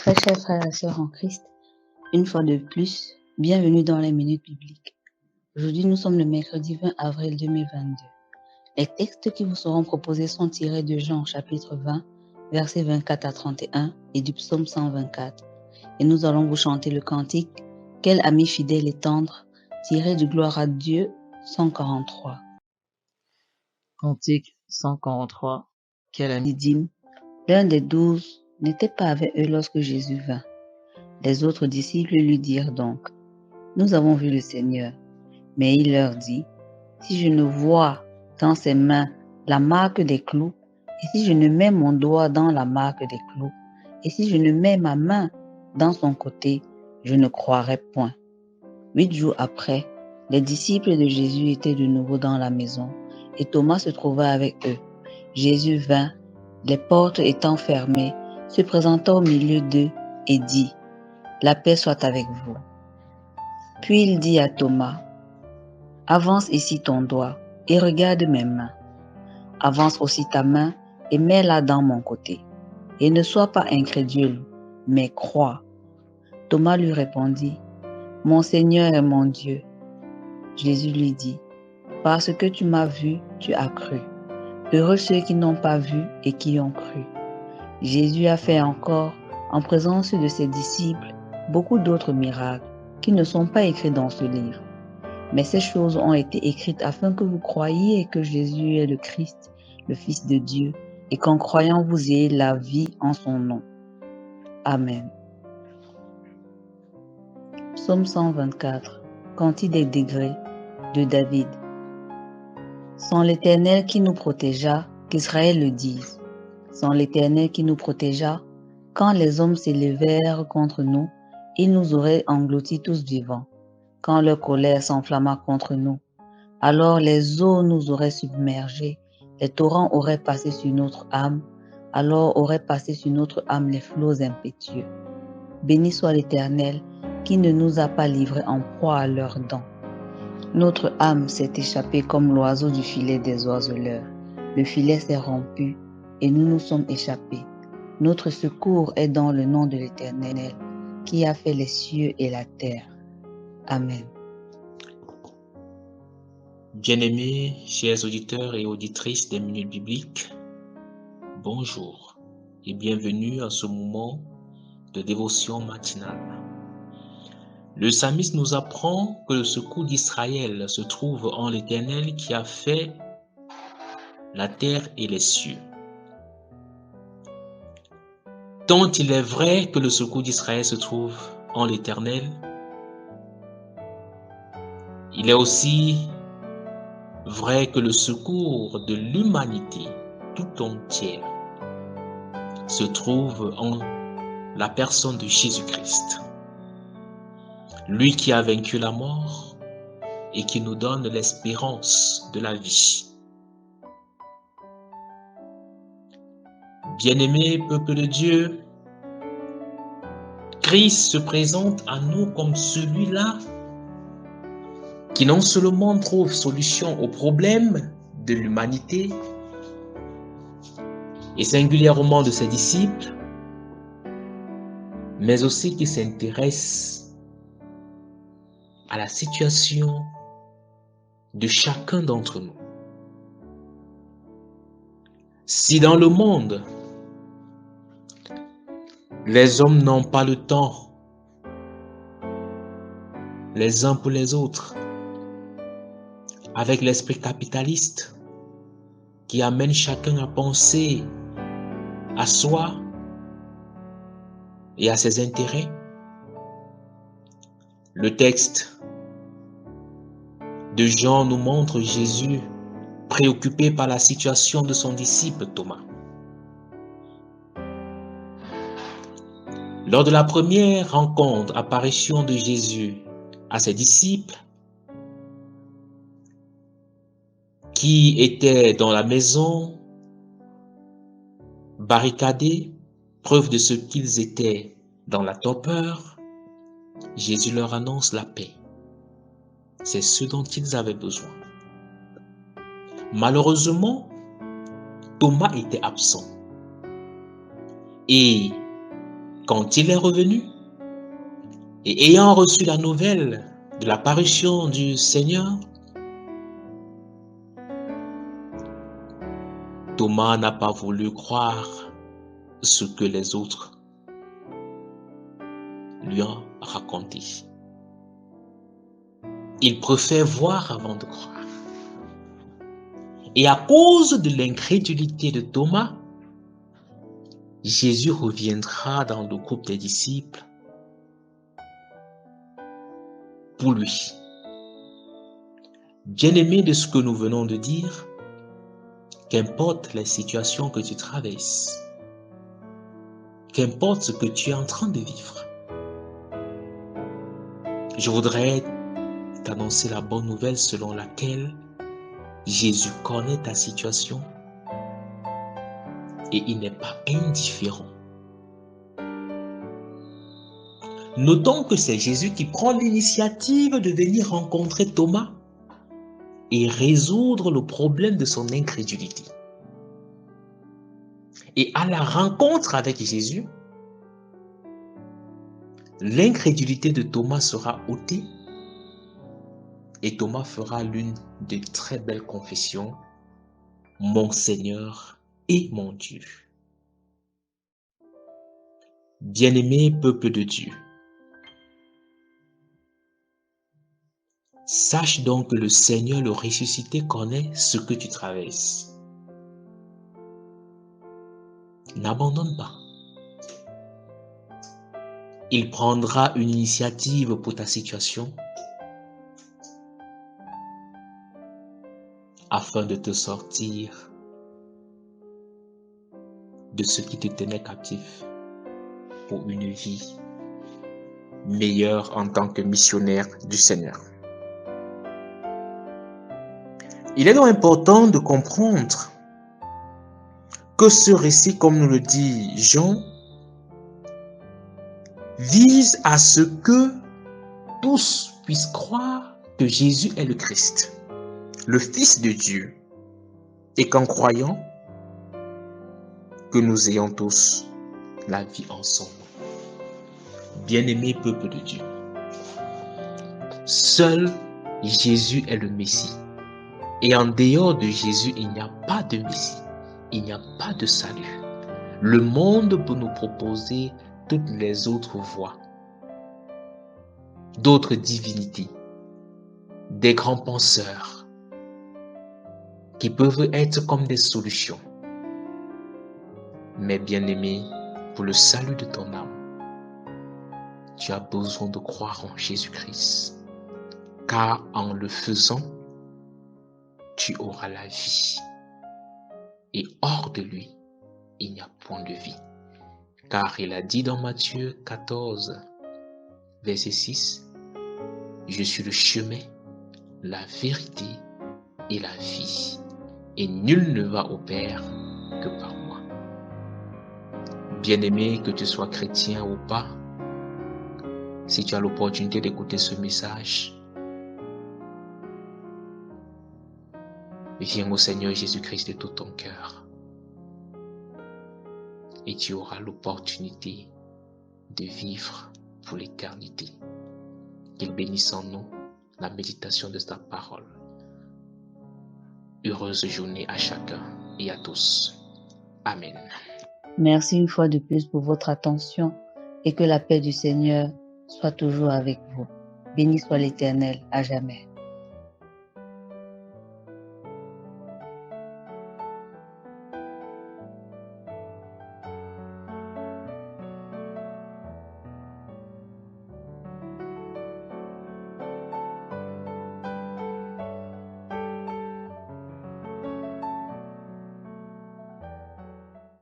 Très chers frères et sœurs en Christ, une fois de plus, bienvenue dans les minutes bibliques. Aujourd'hui, nous sommes le mercredi 20 avril 2022. Les textes qui vous seront proposés sont tirés de Jean chapitre 20, versets 24 à 31 et du psaume 124. Et nous allons vous chanter le cantique « Quel ami fidèle et tendre » tiré de Gloire à Dieu 143. Cantique 143. Quel ami Didyme, l'un des 12, n'était pas avec eux lorsque Jésus vint. Les autres disciples lui dirent donc, « Nous avons vu le Seigneur. » Mais il leur dit, « Si je ne vois dans ses mains la marque des clous, et si je ne mets mon doigt dans la marque des clous, et si je ne mets ma main dans son côté, je ne croirai point. » 8 jours après, les disciples de Jésus étaient de nouveau dans la maison, et Thomas se trouva avec eux. Jésus vint, les portes étant fermées, se présenta au milieu d'eux et dit, « La paix soit avec vous. » Puis il dit à Thomas, « Avance ici ton doigt et regarde mes mains. Avance aussi ta main et mets-la dans mon côté. Et ne sois pas incrédule, mais crois. » Thomas lui répondit, « Mon Seigneur et mon Dieu. » Jésus lui dit, « Parce que tu m'as vu, tu as cru. Heureux ceux qui n'ont pas vu et qui ont cru. » Jésus a fait encore, en présence de ses disciples, beaucoup d'autres miracles qui ne sont pas écrits dans ce livre. Mais ces choses ont été écrites afin que vous croyiez que Jésus est le Christ, le Fils de Dieu, et qu'en croyant vous ayez la vie en son nom. Amen. Psaume 124, Cantique des degrés de David. Sans l'Éternel qui nous protégea, qu'Israël le dise. Sans l'Éternel qui nous protégea, quand les hommes s'élevèrent contre nous, ils nous auraient engloutis tous vivants. Quand leur colère s'enflamma contre nous, alors les eaux nous auraient submergés, les torrents auraient passé sur notre âme, alors auraient passé sur notre âme les flots impétueux. Béni soit l'Éternel, qui ne nous a pas livrés en proie à leurs dents. Notre âme s'est échappée comme l'oiseau du filet des oiseleurs. Le filet s'est rompu et nous nous sommes échappés. Notre secours est dans le nom de l'Éternel, qui a fait les cieux et la terre. Amen. Bien-aimés, chers auditeurs et auditrices des minutes bibliques, bonjour et bienvenue à ce moment de dévotion matinale. Le psalmiste nous apprend que le secours d'Israël se trouve en l'Éternel qui a fait la terre et les cieux. Tant il est vrai que le secours d'Israël se trouve en l'Éternel, il est aussi vrai que le secours de l'humanité tout entière se trouve en la personne de Jésus-Christ. Lui qui a vaincu la mort et qui nous donne l'espérance de la vie. Bien-aimé peuple de Dieu, Christ se présente à nous comme celui-là qui non seulement trouve solution aux problèmes de l'humanité et singulièrement de ses disciples, mais aussi qui s'intéresse à la situation de chacun d'entre nous. Si dans le monde, les hommes n'ont pas le temps les uns pour les autres, avec l'esprit capitaliste qui amène chacun à penser à soi et à ses intérêts, le texte de Jean nous montre Jésus préoccupé par la situation de son disciple Thomas. Lors de la première rencontre, apparition de Jésus à ses disciples, qui étaient dans la maison, barricadés, preuve de ce qu'ils étaient dans la torpeur, Jésus leur annonce la paix. C'est ce dont ils avaient besoin. Malheureusement, Thomas était absent. Et Quand il est revenu et ayant reçu la nouvelle de l'apparition du Seigneur, Thomas n'a pas voulu croire ce que les autres lui ont raconté. Il préfère voir avant de croire. Et à cause de l'incrédulité de Thomas, Jésus reviendra dans le groupe des disciples pour lui. Bien-aimé de ce que nous venons de dire, qu'importe les situations que tu traverses, qu'importe ce que tu es en train de vivre, je voudrais t'annoncer la bonne nouvelle selon laquelle Jésus connaît ta situation et il n'est pas indifférent. Notons que c'est Jésus qui prend l'initiative de venir rencontrer Thomas et résoudre le problème de son incrédulité. Et à la rencontre avec Jésus, l'incrédulité de Thomas sera ôtée et Thomas fera l'une des très belles confessions: mon Seigneur et mon Dieu. Bien-aimé peuple de Dieu, sache donc que le Seigneur le ressuscité connaît ce que tu traverses. N'abandonne pas. Il prendra une initiative pour ta situation afin de te sortir de ce qui te tenait captif pour une vie meilleure en tant que missionnaire du Seigneur. Il est donc important de comprendre que ce récit, comme nous le dit Jean, vise à ce que tous puissent croire que Jésus est le Christ, le Fils de Dieu, et qu'en croyant, que nous ayons tous la vie ensemble. Bien-aimé peuple de Dieu, seul Jésus est le Messie. Et en dehors de Jésus, il n'y a pas de Messie, il n'y a pas de salut. Le monde peut nous proposer toutes les autres voies, d'autres divinités, des grands penseurs qui peuvent être comme des solutions. Mais bien-aimé, pour le salut de ton âme, tu as besoin de croire en Jésus-Christ, car en le faisant, tu auras la vie. Et hors de lui, il n'y a point de vie. Car il a dit dans Matthieu 14, verset 6, « Je suis le chemin, la vérité et la vie, et nul ne va au Père que par moi. » Bien-aimé, que tu sois chrétien ou pas, si tu as l'opportunité d'écouter ce message, viens au Seigneur Jésus-Christ de tout ton cœur et tu auras l'opportunité de vivre pour l'éternité. Qu'il bénisse en nous la méditation de sa parole. Heureuse journée à chacun et à tous. Amen. Merci une fois de plus pour votre attention et que la paix du Seigneur soit toujours avec vous. Béni soit l'Éternel à jamais.